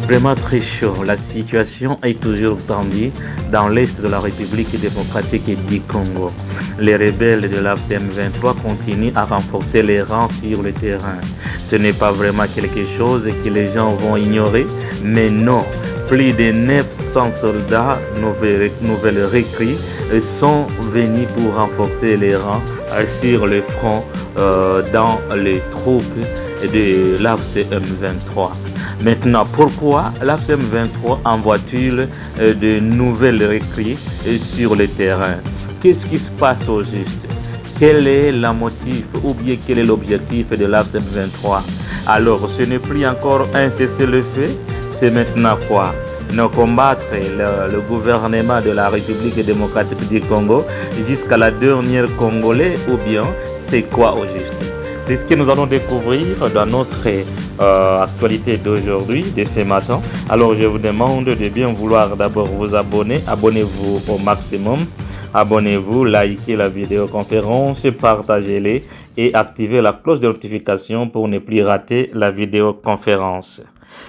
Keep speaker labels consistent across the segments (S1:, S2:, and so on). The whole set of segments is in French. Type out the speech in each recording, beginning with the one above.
S1: Vraiment très chaud. La situation est toujours tendue dans l'est de la République démocratique du Congo. Les rebelles de l'AFC M23 continuent à renforcer les rangs sur le terrain. Ce n'est pas vraiment quelque chose que les gens vont ignorer, mais non. Plus de 900 soldats nouvelles recrues sont venus pour renforcer les rangs sur le front dans les troupes de l'AFC M23. Maintenant, pourquoi l'AFC M23 envoie-t-il de nouvelles recrues sur le terrain? Qu'est-ce qui se passe au juste? Quel est le motif ou bien quel est l'objectif de l'AFC M23? Alors, ce n'est plus encore un cessez-le-feu, c'est maintenant quoi? Nous combattre le gouvernement de la République démocratique du Congo jusqu'à la dernière Congolais ou bien c'est quoi au juste? C'est ce que nous allons découvrir dans notre actualité d'aujourd'hui, de ce matin. Alors je vous demande de bien vouloir d'abord vous abonner. Abonnez-vous au maximum. Abonnez-vous, likez la vidéoconférence, partagez-les et activez la cloche de notification pour ne plus rater la vidéoconférence.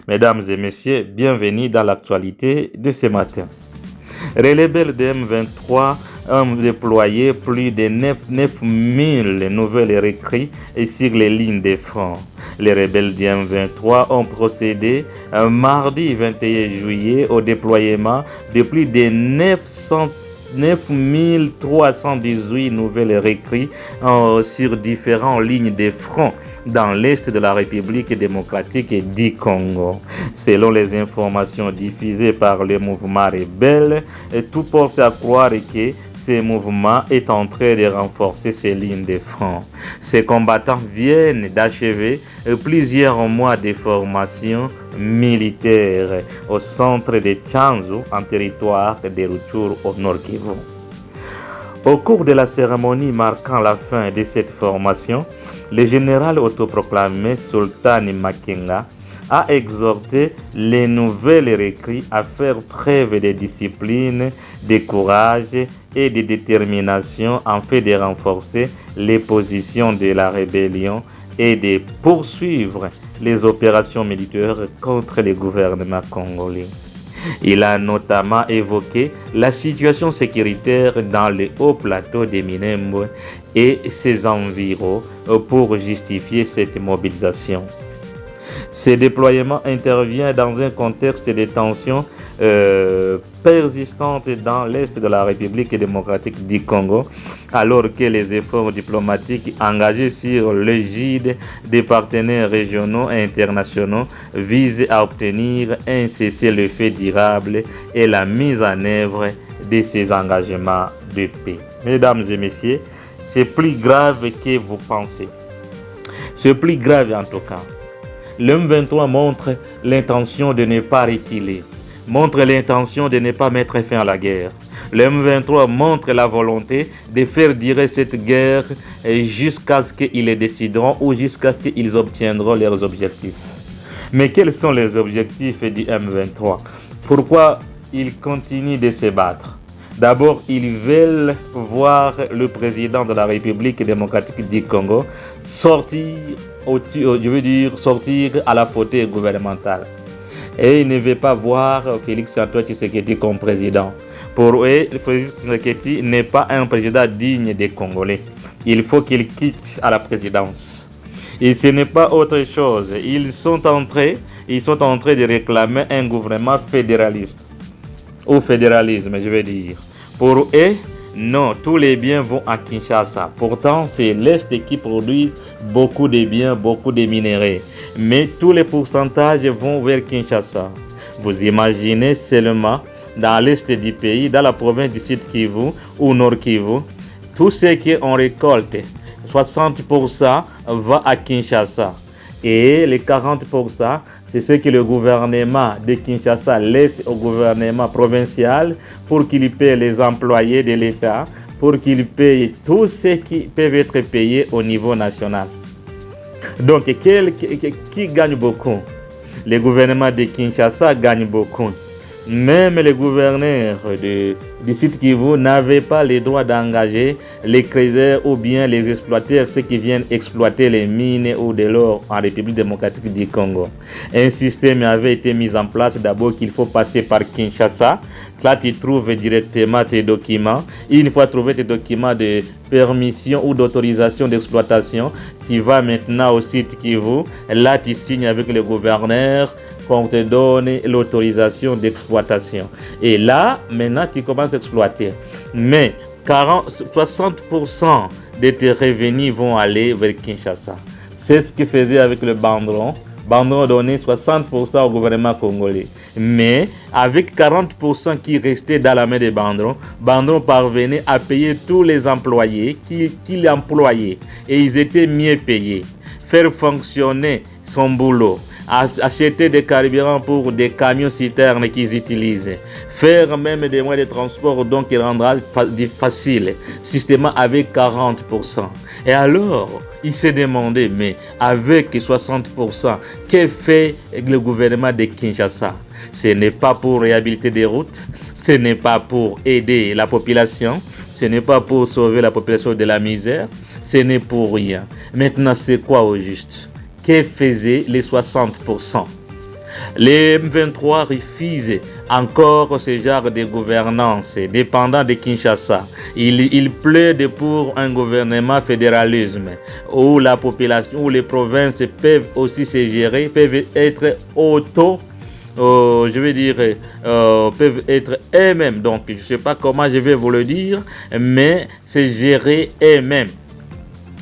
S1: Mesdames et messieurs, bienvenue dans l'actualité de ce matin. Les rebelles de M23 ont déployé plus de 9000 nouvelles recrues sur les lignes de front. Les rebelles du M23 ont procédé mardi 21 juillet au déploiement de plus de 9318 nouvelles recrues sur différentes lignes de front dans l'est de la République démocratique du Congo. Selon les informations diffusées par le mouvement rebelle, tout porte à croire que ce mouvement est en train de renforcer ses lignes de front. Ces combattants viennent d'achever plusieurs mois de formation militaire au centre de Tchanzu, en territoire de Rutshuru au Nord Kivu. Au cours de la cérémonie marquant la fin de cette formation, le général autoproclamé Sultan Makenga a exhorté les nouvelles recrues à faire preuve de discipline, de courage et de détermination afin de renforcer les positions de la rébellion et de poursuivre les opérations militaires contre le gouvernement congolais. Il a notamment évoqué la situation sécuritaire dans le haut plateau de Minembwe et ses environs pour justifier cette mobilisation. Ce déploiement intervient dans un contexte de tensions persistantes dans l'est de la République démocratique du Congo, alors que les efforts diplomatiques engagés sur l'égide des partenaires régionaux et internationaux visent à obtenir un cessez-le-feu durable et la mise en œuvre de ces engagements de paix. Mesdames et messieurs, c'est plus grave que vous pensez. C'est plus grave en tout cas. Le M23 montre l'intention de ne pas reculer, montre l'intention de ne pas mettre fin à la guerre. Le M23 montre la volonté de faire durer cette guerre jusqu'à ce qu'ils le décideront ou jusqu'à ce qu'ils obtiendront leurs objectifs. Mais quels sont les objectifs du M23? Pourquoi ils continuent de se battre? D'abord, ils veulent voir le président de la République démocratique du Congo sortir à la fauteuil gouvernemental. Et ils ne veulent pas voir Félix Antoine Tshisekedi comme président. Pour eux, Félix Tshisekedi n'est pas un président digne des Congolais. Il faut qu'il quitte à la présidence. Et ce n'est pas autre chose. Ils sont en train de réclamer un gouvernement fédéraliste. Ou fédéralisme, je veux dire. Pour eux, non, tous les biens vont à Kinshasa. Pourtant, c'est l'Est qui produit beaucoup de biens, beaucoup de minéraux. Mais tous les pourcentages vont vers Kinshasa. Vous imaginez seulement dans l'Est du pays, dans la province du Sud Kivu ou Nord Kivu, tout ce qu'on récolte, 60% va à Kinshasa. Et les 40%, c'est ce que le gouvernement de Kinshasa laisse au gouvernement provincial pour qu'il paye les employés de l'État, pour qu'il paye tout ce qui peut être payé au niveau national. Donc, qui gagne beaucoup? Le gouvernement de Kinshasa gagne beaucoup. Même les gouverneurs du site Kivu n'avaient pas le droit d'engager les créateurs ou bien les exploiteurs, ceux qui viennent exploiter les mines ou de l'or en République démocratique du Congo. Un système avait été mis en place, d'abord qu'il faut passer par Kinshasa. Là, tu trouves directement tes documents. Une fois trouvé tes documents de permission ou d'autorisation d'exploitation, tu vas maintenant au site Kivu. Là, tu signes avec le gouverneur qu'on te donne l'autorisation d'exploitation. Et là, maintenant, tu commences à exploiter. Mais 60% de tes revenus vont aller vers Kinshasa. C'est ce qu'il faisait avec le Bandron. Bandron donnait 60% au gouvernement congolais. Mais avec 40% qui restaient dans la main de Bandron, Bandron parvenait à payer tous les employés qu'il employait. Et ils étaient mieux payés. Faire fonctionner son boulot, acheter des carburants pour des camions citernes qu'ils utilisent, faire même des moyens de transport donc il rendra facile, système avec 40%. Et alors, il s'est demandé, mais avec 60%, que fait le gouvernement de Kinshasa? Ce n'est pas pour réhabiliter des routes, ce n'est pas pour aider la population, ce n'est pas pour sauver la population de la misère, ce n'est pour rien. Maintenant, c'est quoi au juste? Que faisaient les 60%? Les M23 refusent encore ce genre de gouvernance dépendant de Kinshasa. Ils plaident pour un gouvernement fédéralisme où la population, où les provinces peuvent aussi se gérer, peuvent être peuvent être eux-mêmes. Donc, je ne sais pas comment je vais vous le dire, mais c'est gérer eux-mêmes.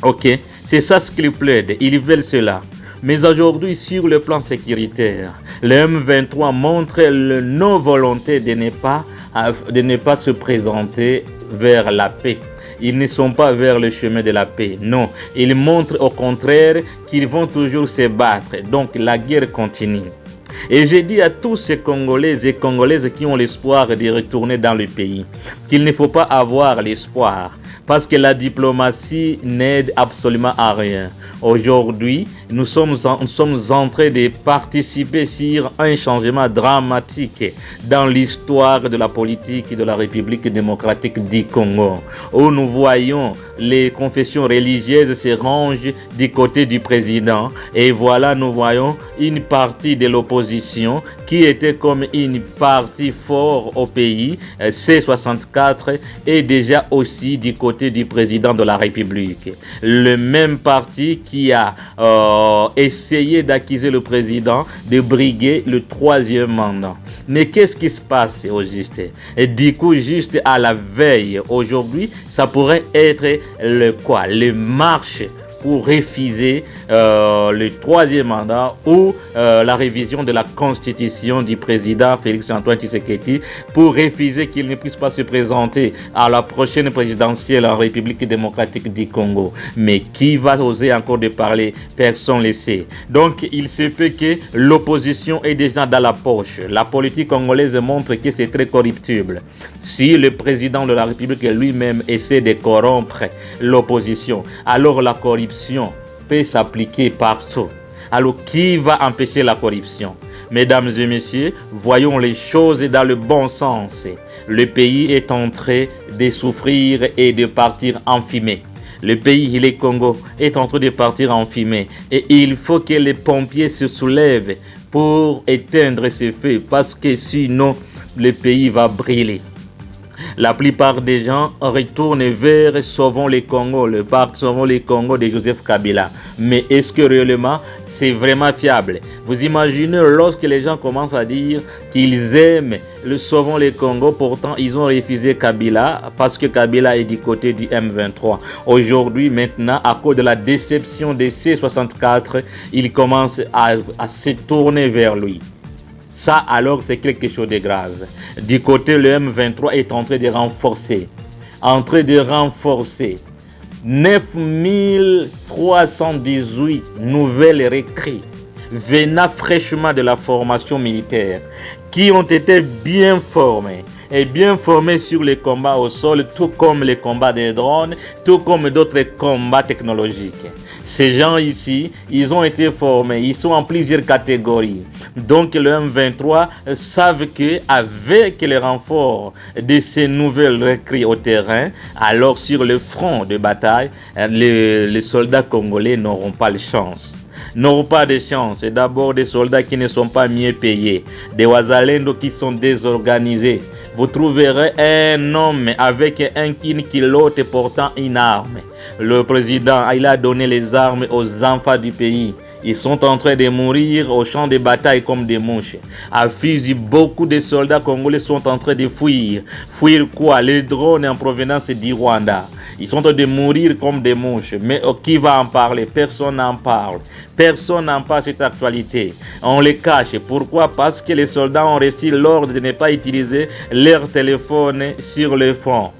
S1: Ok, c'est ça ce qu'ils plaident. Ils veulent cela. Mais aujourd'hui, sur le plan sécuritaire, le M23 montre la non-volonté de ne pas se présenter vers la paix. Ils ne sont pas vers le chemin de la paix. Non, ils montrent au contraire qu'ils vont toujours se battre. Donc la guerre continue. Et j'ai dit à tous ces Congolais et Congolaises qui ont l'espoir de retourner dans le pays qu'il ne faut pas avoir l'espoir parce que la diplomatie n'aide absolument à rien. Aujourd'hui, nous sommes en train de participer sur un changement dramatique dans l'histoire de la politique de la République démocratique du Congo, où nous voyons les confessions religieuses se rangent du côté du président. Et voilà, nous voyons une partie de l'opposition qui était comme une partie forte au pays, C64, est déjà aussi du côté du président de la République. Le même parti qui a essayé d'accuser le président de briguer le 3e mandat. Mais qu'est-ce qui se passe au juste? Et du coup, juste à la veille, aujourd'hui, ça pourrait être le marche pour refuser le 3e mandat ou la révision de la constitution du président Félix-Antoine Tshisekedi pour refuser qu'il ne puisse pas se présenter à la prochaine présidentielle en République démocratique du Congo. Mais qui va oser encore de parler? Personne ne le sait. Donc il se peut que l'opposition est déjà dans la poche. La politique congolaise montre que c'est très corruptible. Si le président de la République lui-même essaie de corrompre l'opposition, alors la corruption peut s'appliquer partout. Alors qui va empêcher la corruption? Mesdames et messieurs, voyons les choses dans le bon sens. Le pays est en train de souffrir et de partir en fumée. Le pays, le Congo, est en train de partir en fumée. Et il faut que les pompiers se soulèvent pour éteindre ce feu, parce que sinon, le pays va brûler. La plupart des gens retournent vers Sauvons le Congo, le parc Sauvons le Congo de Joseph Kabila. Mais est-ce que réellement c'est vraiment fiable? Vous imaginez lorsque les gens commencent à dire qu'ils aiment le Sauvons le Congo, pourtant ils ont refusé Kabila parce que Kabila est du côté du M23. Aujourd'hui, maintenant, à cause de la déception des C64, ils commencent à se tourner vers lui. Ça, alors, c'est quelque chose de grave. Du côté, le M23 est en train de renforcer. 9318 nouvelles recrues venant fraîchement de la formation militaire qui ont été bien formées. Et bien formés sur les combats au sol, tout comme les combats des drones, tout comme d'autres combats technologiques. Ces gens ici, ils ont été formés, ils sont en plusieurs catégories. Donc le M23 savent qu'avec les renforts de ces nouvelles recrues au terrain, alors sur le front de bataille, les soldats congolais n'auront pas de chance. N'auront pas de chance. C'est d'abord des soldats qui ne sont pas mieux payés, des Wazalendo qui sont désorganisés. Vous trouverez un homme avec un kilote portant une arme. Le président, il a donné les armes aux enfants du pays. Ils sont en train de mourir au champ de bataille comme des mouches. À Fizi, beaucoup de soldats congolais sont en train de fuir. Fuir quoi? Les drones en provenance du Rwanda. Ils sont en train de mourir comme des mouches. Mais qui va en parler? Personne n'en parle. Personne n'en parle cette actualité. On les cache. Pourquoi? Parce que les soldats ont reçu l'ordre de ne pas utiliser leur téléphone sur le front.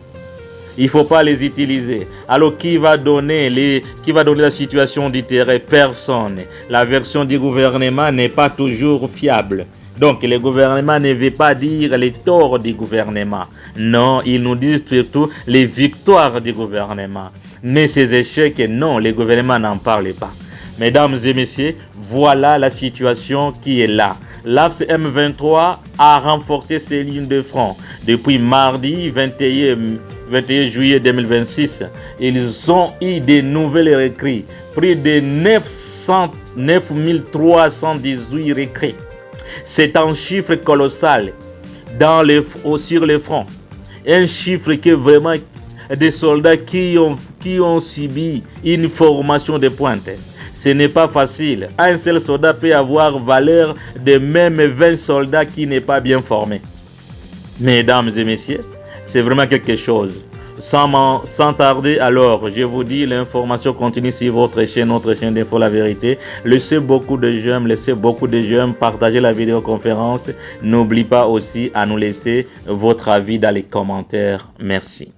S1: Il ne faut pas les utiliser. Alors qui va donner la situation du terrain? Personne. La version du gouvernement n'est pas toujours fiable. Donc le gouvernement ne veut pas dire les torts du gouvernement. Non, ils nous disent surtout les victoires du gouvernement. Mais ces échecs, non, le gouvernement n'en parle pas. Mesdames et messieurs, voilà la situation qui est là. L'AFC M23 a renforcé ses lignes de front. Depuis mardi 21 juillet 2026, ils ont eu de nouvelles recrues. Plus de 9318 recrues. C'est un chiffre colossal sur le front. Un chiffre qui est vraiment des soldats qui ont subi une formation de pointe. Ce n'est pas facile. Un seul soldat peut avoir valeur de même 20 soldats qui n'est pas bien formé. Mesdames et messieurs, c'est vraiment quelque chose. Sans tarder, alors, je vous dis, l'information continue sur votre chaîne d'Info La Vérité. Laissez beaucoup de j'aime, partagez la vidéoconférence. N'oubliez pas aussi à nous laisser votre avis dans les commentaires. Merci.